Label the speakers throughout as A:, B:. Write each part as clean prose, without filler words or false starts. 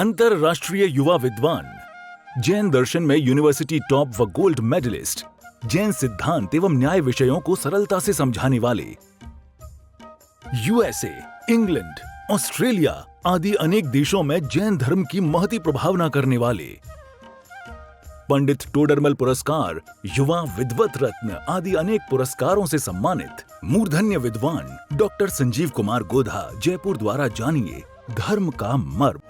A: अंतरराष्ट्रीय युवा विद्वान, जैन दर्शन में यूनिवर्सिटी टॉप व गोल्ड मेडलिस्ट, जैन सिद्धांत एवं न्याय विषयों को सरलता से समझाने वाले, यूएसए, इंग्लैंड, ऑस्ट्रेलिया आदि अनेक देशों में जैन धर्म की महती प्रभावना करने वाले, पंडित टोडरमल पुरस्कार, युवा विद्वत रत्न आदि अनेक पुरस्कारों से सम्मानित मूर्धन्य विद्वान डॉक्टर संजीव कुमार गोधा जयपुर द्वारा जानिए धर्म का मर्म।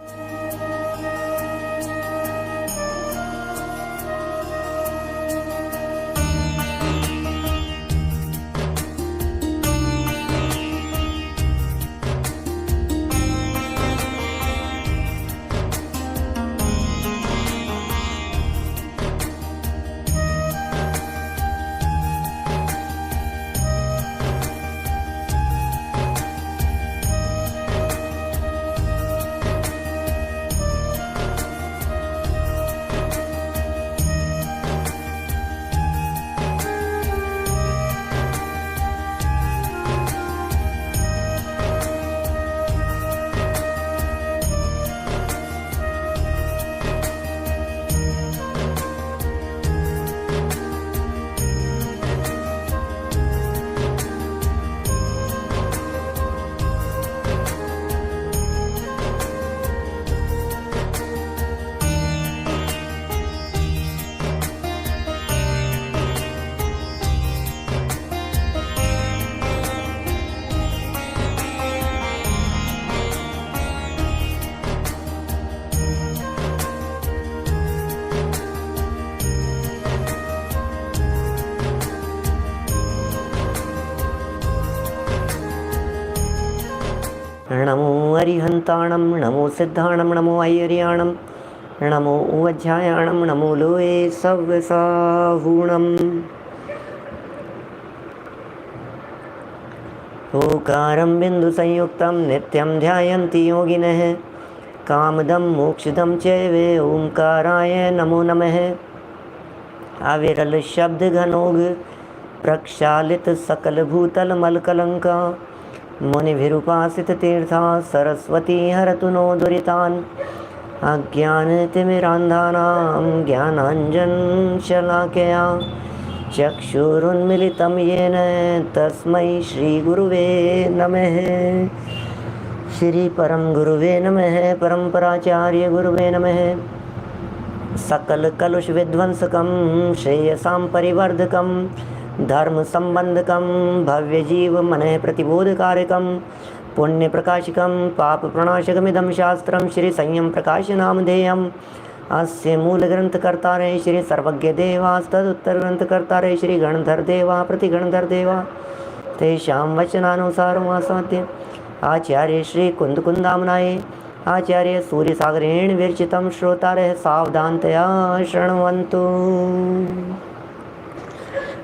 B: नमो अरिहंताणं नमो सिद्धाणं नमो ऐर्याणं नमो उवज्झायाणं नमो लोये सव्यसाहूणम्। ओकारं बिन्दुसंयुक्तं नित्यं ध्यायन्ति योगिनः कामदं मोक्षदं चैवे ओंकाराय नमो नमः। अविरल शब्द घनोग प्रक्षालित सकल भूतल मलकलंका मुनिभिरुपासित तीर्था सरस्वती हरतु नो दुरितान्। अज्ञानतिमिरान्धानां ज्ञानाञ्जनशलाकया चक्षुरुन्मीलितं येन तस्मै श्रीगुरुवे नमः। श्री परम गुरुवे नमः। परम्पराचार्य गुरुवे नमः। सकल कलुष विध्वंसकं श्रेयसां परिवर्धकं धर्म संबंधकं भव्य जीव मनः प्रतिबोधकारकं पुण्य प्रकाशकं पाप प्रणाशकमिदं शास्त्रं श्री संयम प्रकाश नामधेयम्। अस्य मूल ग्रंथकर्तारे श्री सर्वज्ञ देवास्तदुत्तर ग्रंथकर्तारे श्री गणधर देवा प्रतिगणधर देवा तेषां वचनानुसारमासाद्य आचार्य श्री कुंदकुंदामनाये आचार्य सूर्यसागरेण विरचितं श्रोतारः सावधानतया शृण्वन्तु।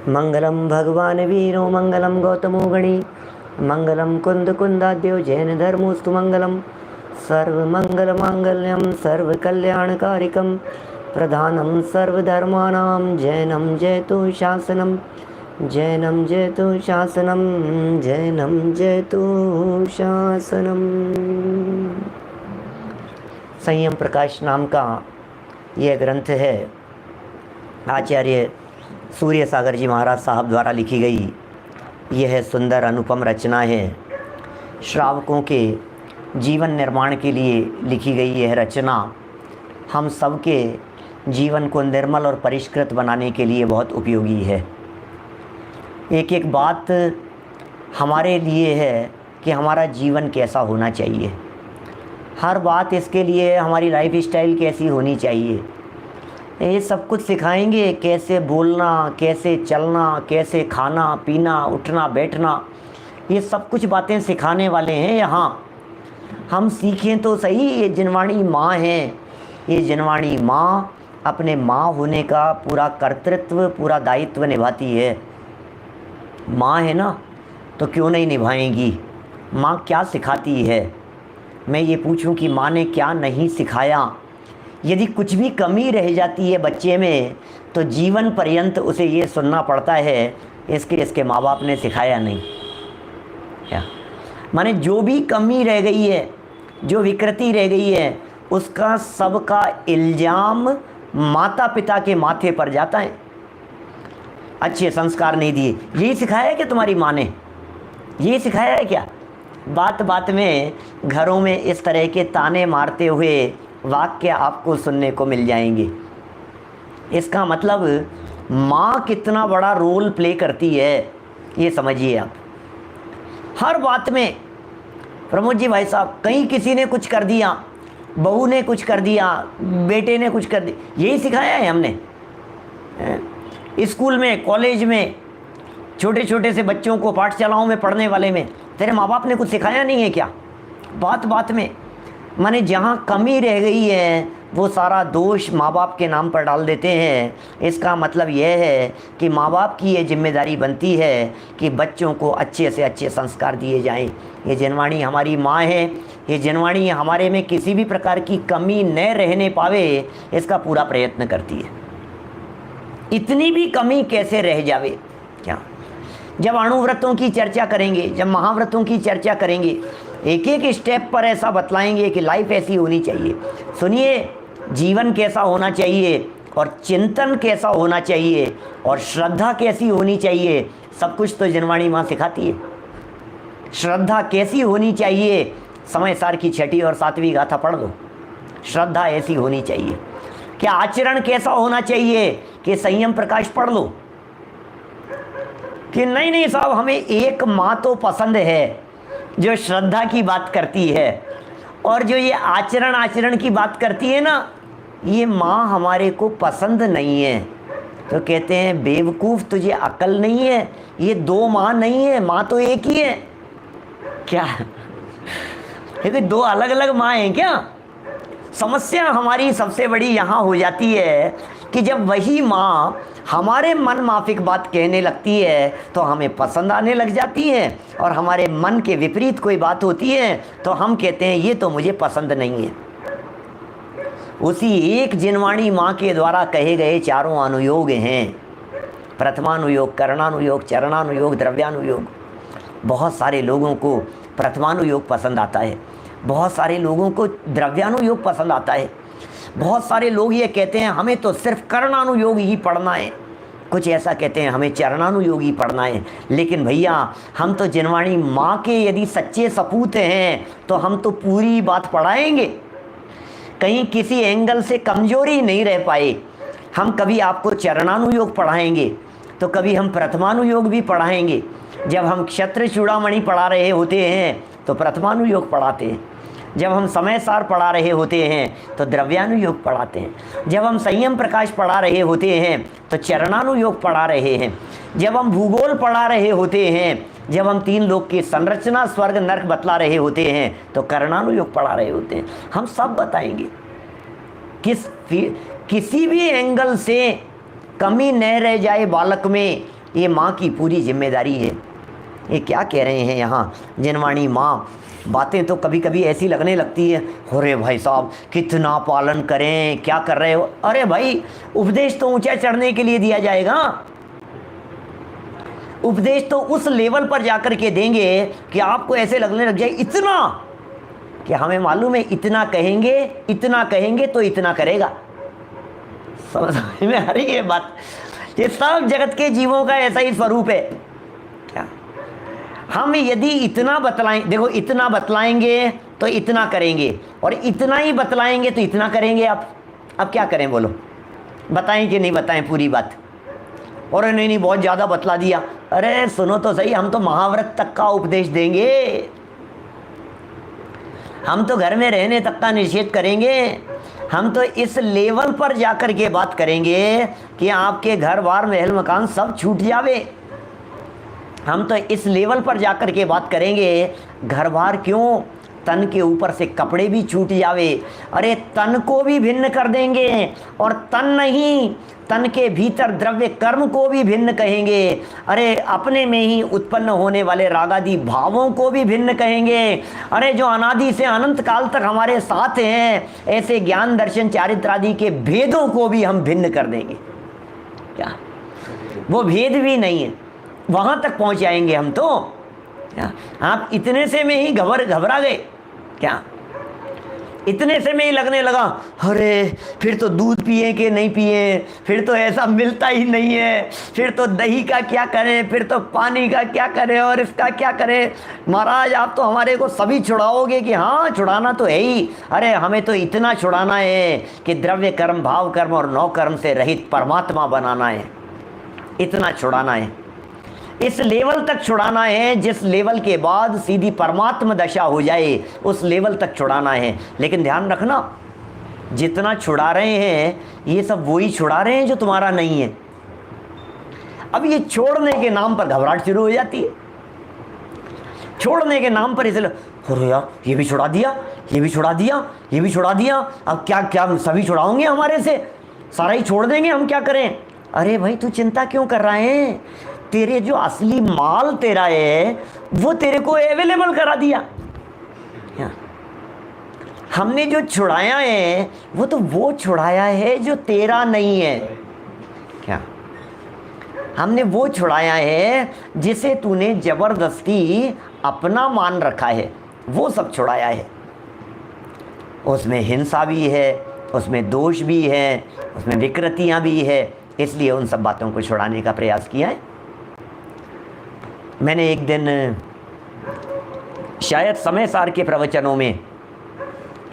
B: मंगलम भगवान वीरो मंगलम गौतमो गणी मंगलम कुंद कुंदाद्यो जैन धर्मोस्तु मंगलम सर्वमंगल मांगल्यम सर्वकल्याणकारिकम प्रधानम सर्वधर्माणां जैनम जयतु शासनम जैनम जयतु शासनम जैनम जयतु शासनम। संयम प्रकाश नाम का यह ग्रंथ है आचार्य सूर्य सागर जी महाराज साहब द्वारा लिखी गई। यह सुंदर अनुपम रचना है। श्रावकों के जीवन निर्माण के लिए लिखी गई यह रचना हम सबके जीवन को निर्मल और परिष्कृत बनाने के लिए बहुत उपयोगी है। एक एक बात हमारे लिए है कि हमारा जीवन कैसा होना चाहिए। हर बात इसके लिए हमारी लाइफ स्टाइल कैसी होनी चाहिए। ये सब कुछ सिखाएंगे, कैसे बोलना, कैसे चलना, कैसे खाना पीना, उठना बैठना, ये सब कुछ बातें सिखाने वाले हैं यहाँ। हम सीखें तो सही। ये जिनवाणी माँ है। ये जिनवाणी माँ अपने माँ होने का पूरा कर्तृत्व पूरा दायित्व निभाती है। माँ है ना, तो क्यों नहीं निभाएंगी। माँ क्या सिखाती है। मैं ये पूछूं कि माँ ने क्या नहीं सिखाया। यदि कुछ भी कमी रह जाती है बच्चे में तो जीवन पर्यंत उसे ये सुनना पड़ता है इसके माँ बाप ने सिखाया नहीं। क्या माने जो भी कमी रह गई है, जो विकृति रह गई है, उसका सबका इल्ज़ाम माता पिता के माथे पर जाता है। अच्छे संस्कार नहीं दिए, यही सिखाया है कि तुम्हारी माँ ने, यही सिखाया है क्या? बात बात में घरों में इस तरह के ताने मारते हुए वाक्य आपको सुनने को मिल जाएंगे। इसका मतलब माँ कितना बड़ा रोल प्ले करती है ये समझिए आप। हर बात में प्रमोद जी भाई साहब, कहीं किसी ने कुछ कर दिया, बहू ने कुछ कर दिया, बेटे ने कुछ कर दिया, यही सिखाया है हमने। स्कूल में, कॉलेज में, छोटे छोटे से बच्चों को पाठशालाओं में पढ़ने वाले में तेरे माँ बाप ने कुछ सिखाया नहीं है क्या? बात बात में माने जहाँ कमी रह गई है वो सारा दोष माँ बाप के नाम पर डाल देते हैं। इसका मतलब यह है कि माँ बाप की ये जिम्मेदारी बनती है कि बच्चों को अच्छे से अच्छे संस्कार दिए जाएं। ये जनवाणी हमारी माँ है, ये जनवाणी हमारे में किसी भी प्रकार की कमी न रहने पावे इसका पूरा प्रयत्न करती है। इतनी भी कमी कैसे रह जावे क्या? जब अणुव्रतों की चर्चा करेंगे, जब महाव्रतों की चर्चा करेंगे, एक एक स्टेप पर ऐसा बतलाएंगे कि लाइफ ऐसी होनी चाहिए। सुनिए, जीवन कैसा होना चाहिए और चिंतन कैसा होना चाहिए और श्रद्धा कैसी होनी चाहिए, सब कुछ तो जनवाणी माँ सिखाती है। श्रद्धा कैसी होनी चाहिए, समय सार की 6ठी और 7वीं गाथा पढ़ लो। श्रद्धा ऐसी होनी चाहिए। क्या आचरण कैसा होना चाहिए कि संयम प्रकाश पढ़ लो। कि नहीं नहीं साहब, हमें एक माँ तो पसंद है जो श्रद्धा की बात करती है, और जो ये आचरण की बात करती है ना, ये माँ हमारे को पसंद नहीं है। तो कहते हैं बेवकूफ़, तुझे अकल नहीं है, ये 2 माँ नहीं है, माँ तो एक ही है। क्या ये कोई 2 अलग अलग माँ हैं क्या? समस्या हमारी सबसे बड़ी यहाँ हो जाती है कि जब वही माँ हमारे मन माफिक बात कहने लगती है तो हमें पसंद आने लग जाती है, और हमारे मन के विपरीत कोई बात होती है तो हम कहते हैं ये तो मुझे पसंद नहीं है। उसी एक जिनवाणी माँ के द्वारा कहे गए 4 अनुयोग हैं, प्रथमानुयोग, करणानुयोग, चरणानुयोग, द्रव्यानुयोग। बहुत सारे लोगों को प्रथमानुयोग पसंद आता है, बहुत सारे लोगों को द्रव्यानुयोग पसंद आता है, बहुत सारे लोग ये कहते हैं हमें तो सिर्फ कर्णानुयोग ही पढ़ना है, कुछ ऐसा कहते हैं हमें चरणानुयोग ही पढ़ना है। लेकिन भैया, हम तो जिनवाणी माँ के यदि सच्चे सपूत हैं तो हम तो पूरी बात पढ़ाएंगे, कहीं किसी एंगल से कमजोरी नहीं रह पाए। हम कभी आपको चरणानुयोग पढ़ाएंगे तो कभी हम प्रथमानुयोग भी पढ़ाएंगे। जब हम क्षत्र चूड़ामणि पढ़ा रहे होते हैं तो प्रथमानुयोग पढ़ाते हैं, जब हम समय सार पढ़ा रहे होते हैं तो द्रव्यानुयोग पढ़ाते हैं, जब हम संयम प्रकाश पढ़ा रहे होते हैं तो चरणानुयोग पढ़ा रहे हैं, जब हम भूगोल पढ़ा रहे होते हैं, जब हम 3 लोक की संरचना स्वर्ग नरक बतला रहे होते हैं तो कर्णानुयोग पढ़ा रहे होते हैं। हम सब बताएंगे, किसी भी एंगल से कमी न रह जाए बालक में, ये माँ की पूरी जिम्मेदारी है। ये क्या कह रहे हैं यहाँ जिनवाणी माँ? बातें तो कभी कभी ऐसी लगने लगती है, अरे भाई साहब कितना पालन करें, क्या कर रहे हो? अरे भाई, उपदेश तो ऊंचा चढ़ने के लिए दिया जाएगा, उपदेश तो उस लेवल पर जाकर के देंगे कि आपको ऐसे लगने लग जाए इतना, कि हमें मालूम है इतना कहेंगे तो इतना करेगा। समझ में आ रही है बात? ये सब जगत के जीवों का ऐसा ही स्वरूप है। क्या हम यदि इतना बतलाएं, देखो इतना बतलाएंगे तो इतना करेंगे, और इतना ही बतलाएंगे तो इतना करेंगे। आप अब क्या करें बोलो? बताएं कि नहीं बताएं पूरी बात? और नहीं बहुत ज़्यादा बतला दिया। अरे सुनो तो सही, हम तो महाव्रत तक का उपदेश देंगे, हम तो घर में रहने तक का निषेध करेंगे, हम तो इस लेवल पर जाकर के बात करेंगे कि आपके घर बार महल मकान सब छूट जावे। हम तो इस लेवल पर जाकर के बात करेंगे, घर बार क्यों, तन के ऊपर से कपड़े भी छूट जावे। अरे तन को भी भिन्न कर देंगे, और तन नहीं, तन के भीतर द्रव्य कर्म को भी भिन्न कहेंगे। अरे अपने में ही उत्पन्न होने वाले रागादि भावों को भी भिन्न कहेंगे। अरे जो अनादि से अनंत काल तक हमारे साथ हैं, ऐसे ज्ञान दर्शन चारित्र आदि के भेदों को भी हम भिन्न कर देंगे। क्या वो भेद भी नहीं है, वहाँ तक पहुँच जाएंगे हम तो। क्या आप इतने से में ही घबरा गए क्या? इतने से में ही लगने लगा, अरे फिर तो दूध पिए कि नहीं पिए, फिर तो ऐसा मिलता ही नहीं है, फिर तो दही का क्या करें, फिर तो पानी का क्या करें और इसका क्या करें। महाराज आप तो हमारे को सभी छुड़ाओगे कि हाँ छुड़ाना तो है ही, अरे हमें तो इतना छुड़ाना है कि द्रव्य कर्म, भाव कर्म और नौ कर्म से रहित परमात्मा बनाना है, इतना छुड़ाना है, इस लेवल तक छुड़ाना है जिस लेवल के बाद सीधी परमात्मा दशा हो जाए, उस लेवल तक छुड़ाना है। लेकिन ध्यान रखना, जितना छुड़ा रहे हैं ये सब वही छुड़ा रहे हैं जो तुम्हारा नहीं है। अब ये छोड़ने के नाम पर घबराहट शुरू हो जाती है, छोड़ने के नाम पर इसलिए अरे यार ये भी छुड़ा दिया, ये भी छुड़ा दिया, ये भी छुड़ा दिया, अब क्या क्या सभी छुड़ाओगे हमारे से, सारा ही छोड़ देंगे, हम क्या करें। अरे भाई तू चिंता क्यों कर रहा है, तेरे जो असली माल तेरा है वो तेरे को अवेलेबल करा दिया। हमने जो छुड़ाया है वो छुड़ाया है जो तेरा नहीं है। क्या हमने वो छुड़ाया है जिसे तूने जबरदस्ती अपना मान रखा है, वो सब छुड़ाया है। उसमें हिंसा भी है, उसमें दोष भी है, उसमें विकृतियां भी है, इसलिए उन सब बातों को छुड़ाने का प्रयास किया है। मैंने एक दिन शायद समय सार के प्रवचनों में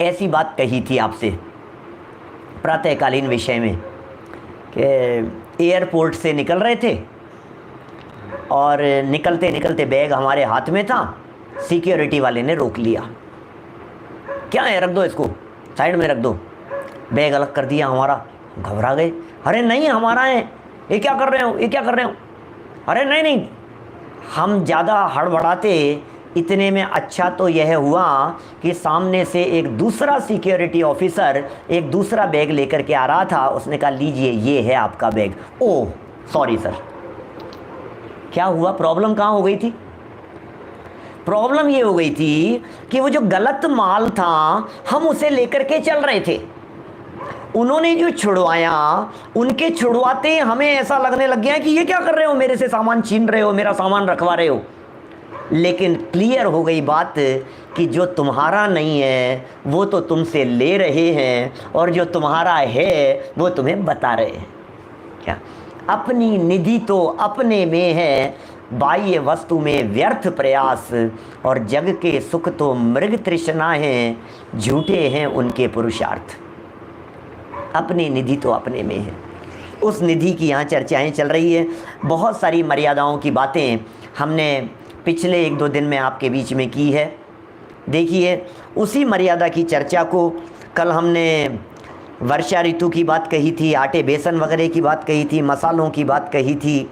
B: ऐसी बात कही थी आपसे प्रातःकालीन विषय में कि एयरपोर्ट से निकल रहे थे और निकलते निकलते बैग हमारे हाथ में था, सिक्योरिटी वाले ने रोक लिया। क्या है, रख दो इसको, साइड में रख दो। बैग अलग कर दिया हमारा, घबरा गए, अरे नहीं हमारा है, ये क्या कर रहे हो, ये क्या कर रहे हो, अरे नहीं नहीं। हम ज़्यादा हड़बड़ाते, इतने में अच्छा तो यह हुआ कि सामने से एक दूसरा सिक्योरिटी ऑफिसर एक दूसरा बैग लेकर के आ रहा था। उसने कहा लीजिए ये है आपका बैग। Oh sorry sir. क्या हुआ, प्रॉब्लम कहाँ हो गई थी? प्रॉब्लम ये हो गई थी कि वो जो गलत माल था हम उसे लेकर के चल रहे थे, उन्होंने जो छुड़वाया, उनके छुड़वाते हमें ऐसा लगने लग गया कि ये क्या कर रहे हो, मेरे से सामान छीन रहे हो, मेरा सामान रखवा रहे हो। लेकिन क्लियर हो गई बात कि जो तुम्हारा नहीं है वो तो तुमसे ले रहे हैं और जो तुम्हारा है वो तुम्हें बता रहे हैं। क्या अपनी निधि तो अपने में है, बाह्य वस्तु में व्यर्थ प्रयास, और जग के सुख तो मृग तृष्णा हैं, झूठे हैं उनके पुरुषार्थ। अपनी निधि तो अपने में है, उस निधि की यहाँ चर्चाएं चल रही है। बहुत सारी मर्यादाओं की बातें हमने पिछले 1-2 दिन में आपके बीच में की है। देखिए उसी मर्यादा की चर्चा को कल हमने वर्षा ऋतु की बात कही थी, आटे बेसन वगैरह की बात कही थी, मसालों की बात कही थी,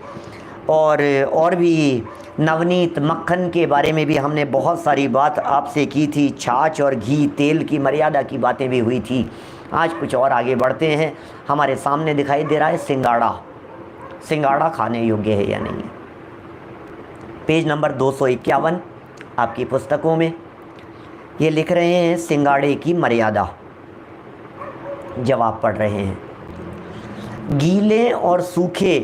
B: और भी नवनीत मक्खन के बारे में भी हमने बहुत सारी बात आपसे की थी। छाछ और घी तेल की मर्यादा की बातें भी हुई थी। आज कुछ और आगे बढ़ते हैं। हमारे सामने दिखाई दे रहा है सिंगाड़ा। सिंगाड़ा खाने योग्य है या नहीं है? पेज नंबर 251 आपकी पुस्तकों में ये लिख रहे हैं सिंगाड़े की मर्यादा। जवाब पढ़ रहे हैं, गीले और सूखे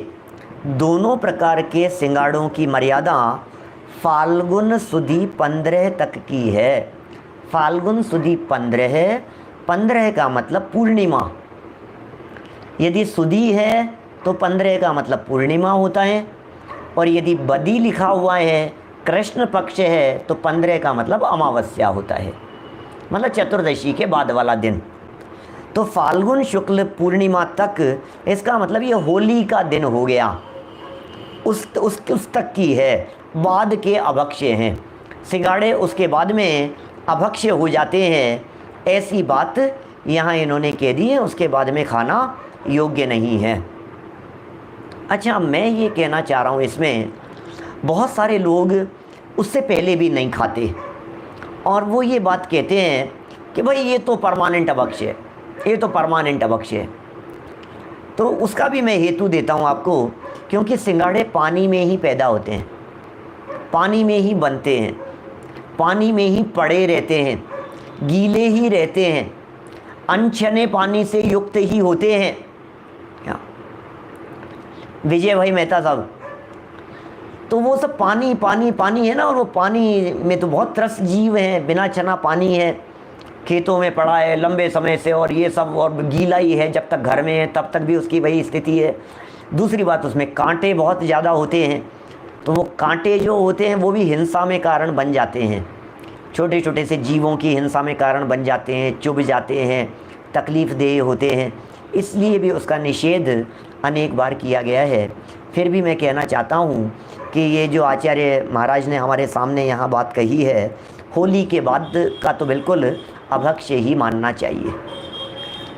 B: दोनों प्रकार के सिंगाड़ों की मर्यादा फाल्गुन सुदी 15 तक की है। फाल्गुन सुदी 15 का मतलब पूर्णिमा। यदि सुदी है तो 15 का मतलब पूर्णिमा होता है, और यदि बदी लिखा हुआ है, कृष्ण पक्ष है, तो 15 का मतलब अमावस्या होता है, मतलब चतुर्दशी के बाद वाला दिन। तो फाल्गुन शुक्ल पूर्णिमा तक, इसका मतलब ये होली का दिन हो गया, उस तक की है। बाद के अभक्ष्य हैं सिंगाड़े, उसके बाद में अभक्ष्य हो जाते हैं। ऐसी बात यहाँ इन्होंने कह दी है, उसके बाद में खाना योग्य नहीं है। अच्छा, मैं ये कहना चाह रहा हूँ, इसमें बहुत सारे लोग उससे पहले भी नहीं खाते और वो ये बात कहते हैं कि भाई ये तो परमानेंट अभक्ष्य है, ये तो परमानेंट अभक्ष्य है। तो उसका भी मैं हेतु देता हूँ आपको, क्योंकि सिंगाड़े पानी में ही पैदा होते हैं, पानी में ही बनते हैं, पानी में ही पड़े रहते हैं, गीले ही रहते हैं, अनछने पानी से युक्त ही होते हैं। क्या विजय भाई मेहता साहब, तो वो सब पानी पानी पानी है ना, और वो पानी में तो बहुत त्रस्त जीव हैं, बिना छना पानी है, खेतों में पड़ा है लंबे समय से और ये सब, और गीला ही है, जब तक घर में है तब तक भी उसकी वही स्थिति है। दूसरी बात, उसमें कांटे बहुत ज़्यादा होते हैं, तो वो कांटे जो होते हैं वो भी हिंसा में कारण बन जाते हैं, छोटे छोटे से जीवों की हिंसा में कारण बन जाते हैं, चुभ जाते हैं, तकलीफ़ देह होते हैं, इसलिए भी उसका निषेध अनेक बार किया गया है। फिर भी मैं कहना चाहता हूँ कि ये जो आचार्य महाराज ने हमारे सामने यहाँ बात कही है, होली के बाद का तो बिल्कुल अभक्ष्य ही मानना चाहिए।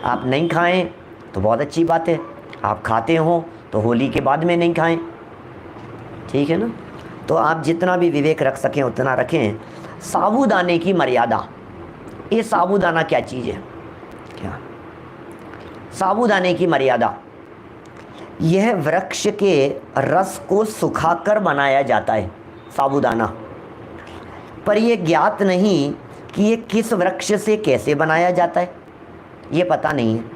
B: आप नहीं खाएं तो बहुत अच्छी बात है, आप खाते हो तो होली के बाद में नहीं खाएं, ठीक है ना। तो आप जितना भी विवेक रख सकें उतना रखें। साबूदाने की मर्यादा, ये साबूदाना क्या चीज़ है? क्या साबूदाने की मर्यादा? यह वृक्ष के रस को सुखाकर बनाया जाता है साबूदाना, पर यह ज्ञात नहीं कि ये किस वृक्ष से कैसे बनाया जाता है, ये पता नहीं है।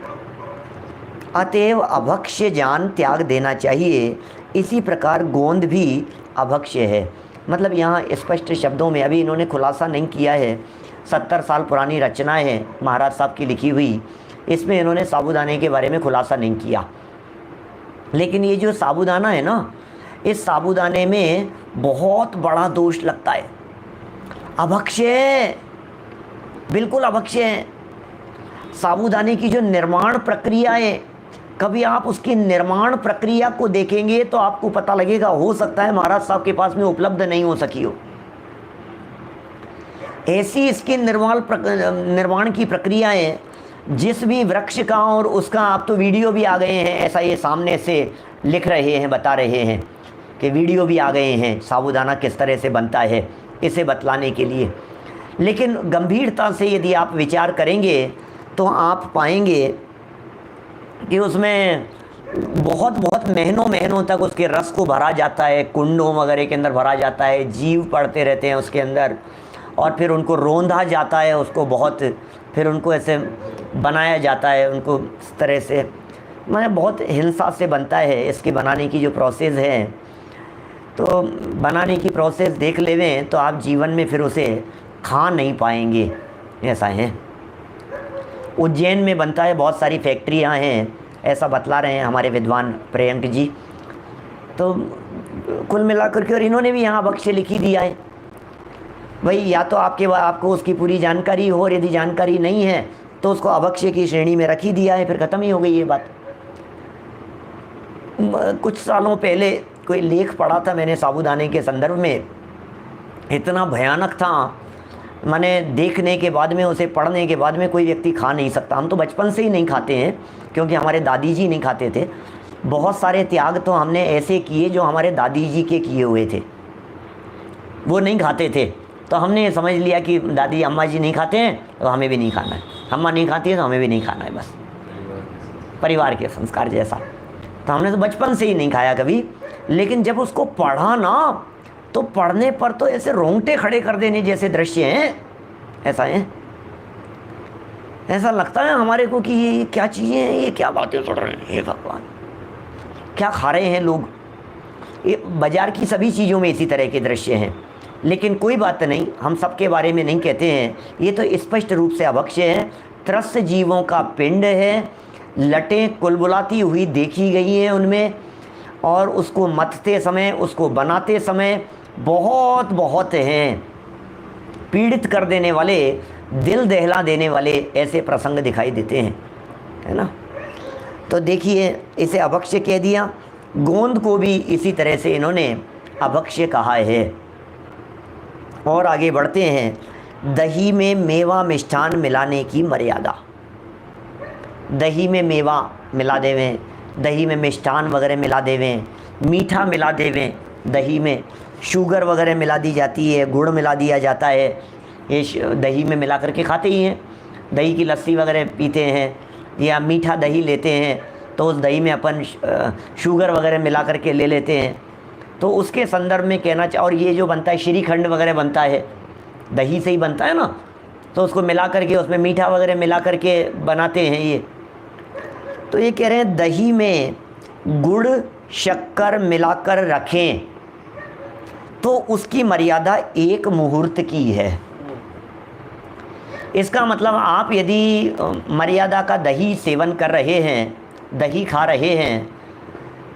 B: अतएव अभक्ष्य जान त्याग देना चाहिए। इसी प्रकार गोंद भी अभक्ष्य है। मतलब यहाँ स्पष्ट शब्दों में अभी इन्होंने खुलासा नहीं किया है, 70 साल पुरानी रचना है महाराज साहब की लिखी हुई, इसमें इन्होंने साबूदाने के बारे में खुलासा नहीं किया। लेकिन ये जो साबूदाना है ना, इस साबूदाने में बहुत बड़ा दोष लगता है। अभक्ष्य है, बिल्कुल अभक्ष्य है। साबूदाने की जो निर्माण प्रक्रिया है, कभी आप उसकी निर्माण प्रक्रिया को देखेंगे तो आपको पता लगेगा, हो सकता है महाराज साहब के पास में उपलब्ध नहीं हो सकी हो। ऐसी इसकी निर्माण की प्रक्रिया है, जिस भी वृक्ष का और उसका, आप तो वीडियो भी आ गए हैं, ऐसा ये सामने से लिख रहे हैं, बता रहे हैं कि वीडियो भी आ गए हैं साबूदाना किस तरह से बनता है, इसे बतलाने के लिए। लेकिन गंभीरता से यदि आप विचार करेंगे तो आप पाएंगे कि उसमें बहुत महीनों तक उसके रस को भरा जाता है, कुंडों वगैरह के अंदर भरा जाता है, जीव पड़ते रहते हैं उसके अंदर, और फिर उनको रोंधा जाता है, उसको बहुत, फिर उनको ऐसे बनाया जाता है, उनको इस तरह से, मतलब बहुत हिंसा से बनता है। इसके बनाने की जो प्रोसेस है, तो बनाने की प्रोसेस देख लेवें तो आप जीवन में फिर उसे खा नहीं पाएंगे, ऐसा है। उज्जैन में बनता है, बहुत सारी फैक्ट्रियां हैं, ऐसा बतला रहे हैं हमारे विद्वान प्रियंक जी। तो कुल मिलाकर के, और इन्होंने भी यहाँ अभक्ष्य लिखी दिया है भाई, या तो आपको उसकी पूरी जानकारी हो, और यदि जानकारी नहीं है तो उसको अभक्ष्य की श्रेणी में रख ही दिया है, फिर ख़त्म ही हो गई ये बात। कुछ सालों पहले कोई लेख पढ़ा था मैंने साबूदाने के संदर्भ में, इतना भयानक था, मैंने देखने के बाद में, उसे पढ़ने के बाद में कोई व्यक्ति खा नहीं सकता। हम तो बचपन से ही नहीं खाते हैं, क्योंकि हमारे दादी जी नहीं खाते थे। बहुत सारे त्याग तो हमने ऐसे किए जो हमारे दादी जी के किए हुए थे, वो नहीं खाते थे, तो हमने समझ लिया कि दादी अम्मा जी नहीं खाते हैं तो हमें भी नहीं खाना है, अम्मा नहीं खाती है तो हमें भी नहीं खाना है, बस परिवार के संस्कार जैसा। तो हमने तो बचपन से ही नहीं खाया कभी। लेकिन जब उसको पढ़ा ना, तो पढ़ने पर तो ऐसे रोंगटे खड़े कर देने जैसे दृश्य हैं, ऐसा है। ऐसा लगता है हमारे को कि ये क्या चीज़ें हैं, ये क्या बातें पढ़ रहे हैं, हे भगवान, क्या खा रहे हैं लोग। ये बाजार की सभी चीज़ों में इसी तरह के दृश्य हैं। लेकिन कोई बात नहीं, हम सबके बारे में नहीं कहते हैं, ये तो स्पष्ट रूप से अभक्ष्य है। त्रस्त जीवों का पिंड है, लटें कुलबुलाती हुई देखी गई हैं उनमें, और उसको मथते समय, उसको बनाते समय बहुत हैं, पीड़ित कर देने वाले, दिल दहला देने वाले ऐसे प्रसंग दिखाई देते हैं, है ना। तो देखिए, इसे अभक्ष्य कह दिया। गोंद को भी इसी तरह से इन्होंने अभक्ष्य कहा है। और आगे बढ़ते हैं, दही में मेवा मिष्ठान मिलाने की मर्यादा। दही में मेवा मिला देवें, दही में मिष्ठान वगैरह मिला देवें, मीठा मिला देवें, दही में शुगर वगैरह मिला दी जाती है, गुड़ मिला दिया जाता है, ये दही में मिला करके खाते ही हैं। दही की लस्सी वगैरह पीते हैं, या मीठा दही लेते हैं तो उस दही में अपन शुगर वगैरह मिला करके ले लेते हैं। तो उसके संदर्भ में कहना चाहिए। और ये जो बनता है श्रीखंड वगैरह बनता है, दही से ही बनता है ना, तो उसको मिला करके, उसमें मीठा वगैरह मिला करके बनाते हैं ये। तो ये कह रहे हैं दही में गुड़ शक्कर मिलाकर रखें तो उसकी मर्यादा 1 मुहूर्त की है। इसका मतलब आप यदि मर्यादा का दही सेवन कर रहे हैं, दही खा रहे हैं,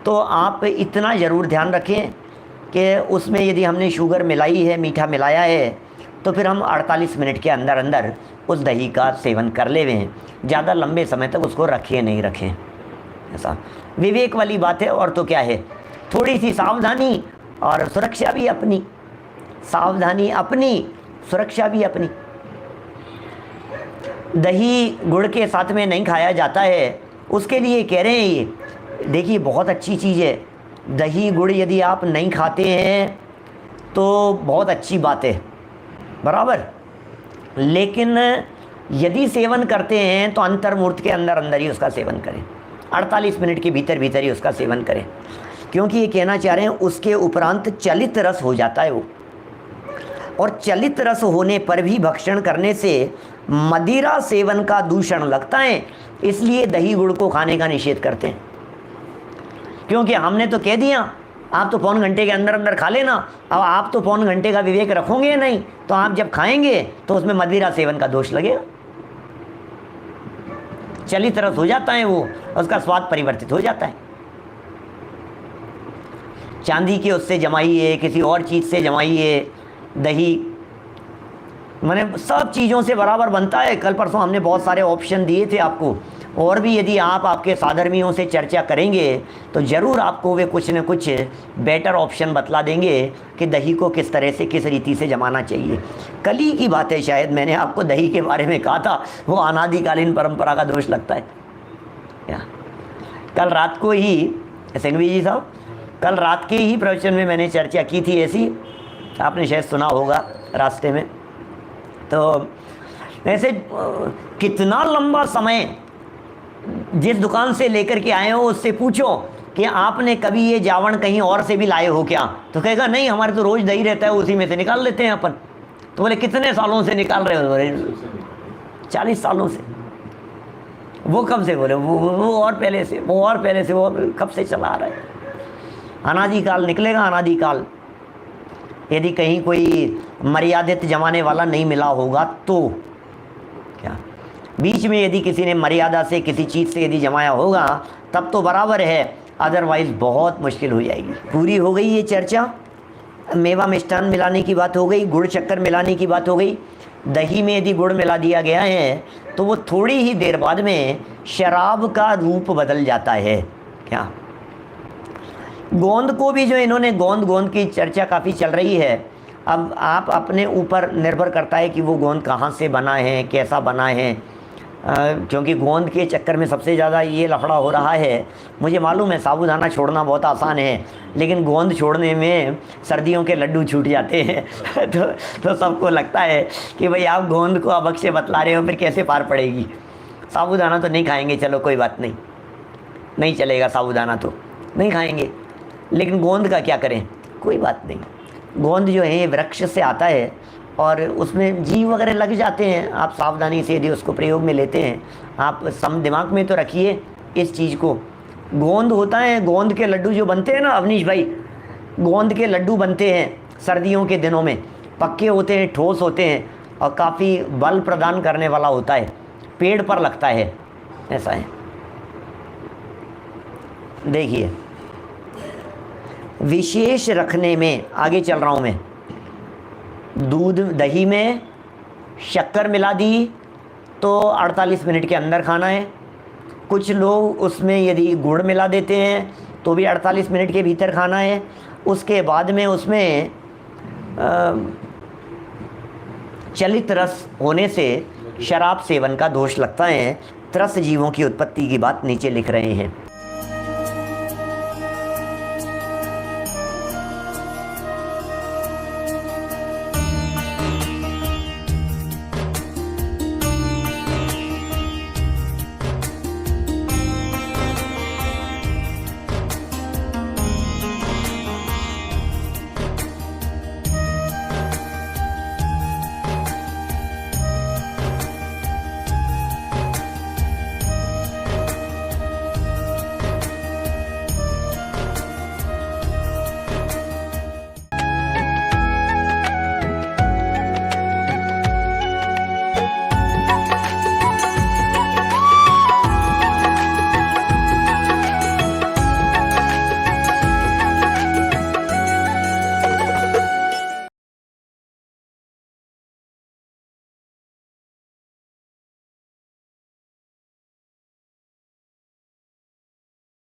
B: तो आप इतना ज़रूर ध्यान रखें कि उसमें यदि हमने शुगर मिलाई है, मीठा मिलाया है, तो फिर हम 48 मिनट के अंदर अंदर उस दही का सेवन कर लेवें, ज़्यादा लंबे समय तक उसको रखें नहीं रखें। ऐसा विवेक वाली बात है। और तो क्या है, थोड़ी सी सावधानी और सुरक्षा भी अपनी, सावधानी अपनी, सुरक्षा भी अपनी। दही गुड़ के साथ में नहीं खाया जाता है, उसके लिए कह रहे हैं ये देखिए बहुत अच्छी चीज़ है। दही गुड़ यदि आप नहीं खाते हैं तो बहुत अच्छी बात है, बराबर, लेकिन यदि सेवन करते हैं तो अंतर्मूर्त के अंदर अंदर ही उसका सेवन करें, 48 मिनट के भीतर भीतर ही उसका सेवन करें, क्योंकि ये कहना चाह रहे हैं उसके उपरांत चलित रस हो जाता है वो, और चलित रस होने पर भी भक्षण करने से मदिरा सेवन का दूषण लगता है, इसलिए दही गुड़ को खाने का निषेध करते हैं। क्योंकि हमने तो कह दिया आप तो पौन घंटे के अंदर अंदर खा लेना, अब आप तो पौन घंटे का विवेक रखोगे नहीं, तो आप जब खाएंगे तो उसमें मदिरा सेवन का दोष लगेगा, चलित रस हो जाता है वो, उसका स्वाद परिवर्तित हो जाता है। चांदी के उससे जमाइए, किसी और चीज़ से जमाइए, दही मैंने सब चीज़ों से बराबर बनता है। कल परसों हमने बहुत सारे ऑप्शन दिए थे आपको, और भी यदि आप आपके साधर्मियों से चर्चा करेंगे तो ज़रूर आपको वे कुछ न कुछ बेटर ऑप्शन बतला देंगे कि दही को किस तरह से, किस रीति से जमाना चाहिए। कल ही की बात है, शायद मैंने आपको दही के बारे में कहा था, वो अनादिकालीन परंपरा का दोष लगता है क्या। कल रात को ही सिंघवी जी साहब, कल रात के ही प्रवचन में मैंने चर्चा की थी ऐसी, आपने शायद सुना होगा रास्ते में। तो ऐसे कितना लंबा समय जिस दुकान से लेकर के आए हो उससे पूछो कि आपने कभी ये जावण कहीं और से भी लाए हो क्या, तो कहेगा नहीं हमारे तो रोज़ दही रहता है, उसी में से निकाल लेते हैं अपन। तो बोले कितने सालों से निकाल रहे हो? बोले 40 सालों से। वो कब से? बोले वो और पहले से, वो और पहले से, वो कब से चला रहा है। अनादिकाल निकलेगा, अनादिकाल। यदि कहीं कोई मर्यादित जमाने वाला नहीं मिला होगा तो क्या, बीच में यदि किसी ने मर्यादा से किसी चीज़ से यदि जमाया होगा तब तो बराबर है, अदरवाइज़ बहुत मुश्किल हो जाएगी। पूरी हो गई ये चर्चा। मेवा मिष्ठान मिलाने की बात हो गई, गुड़ शक्कर मिलाने की बात हो गई। दही में यदि गुड़ मिला दिया गया है तो वो थोड़ी ही देर बाद में शराब का रूप बदल जाता है क्या। गोंद को भी जो इन्होंने गोंद की चर्चा काफ़ी चल रही है। अब आप अपने ऊपर निर्भर करता है कि वो गोंद कहाँ से बना है, कैसा बना है, क्योंकि गोंद के चक्कर में सबसे ज़्यादा ये लफड़ा हो रहा है। मुझे मालूम है साबूदाना छोड़ना बहुत आसान है, लेकिन गोंद छोड़ने में सर्दियों के लड्डू छूट जाते हैं तो सबको लगता है कि भाई आप गोंद को अब अक्षय बतला रहे हो, फिर कैसे पार पड़ेगी। साबूदाना तो नहीं खाएंगे, चलो कोई बात नहीं, नहीं चलेगा, साबूदाना तो नहीं खाएंगे, लेकिन गोंद का क्या करें? कोई बात नहीं। गोंद जो है वृक्ष से आता है और उसमें जीव वगैरह लग जाते हैं। आप सावधानी से यदि उसको प्रयोग में लेते हैं, आप सम दिमाग में तो रखिए इस चीज़ को। गोंद होता है, गोंद के लड्डू जो बनते हैं ना अवनीश भाई, गोंद के लड्डू बनते हैं सर्दियों के दिनों में, पक्के होते हैं, ठोस होते हैं और काफ़ी बल प्रदान करने वाला होता है, पेड़ पर लगता है, ऐसा है। देखिए विशेष रखने में, आगे चल रहा हूँ मैं, दूध दही में शक्कर मिला दी तो 48 मिनट के अंदर खाना है। कुछ लोग उसमें यदि गुड़ मिला देते हैं तो भी 48 मिनट के भीतर खाना है। उसके बाद में उसमें चलित रस होने से शराब सेवन का दोष लगता है। त्रस्त जीवों की उत्पत्ति की बात नीचे लिख रहे हैं।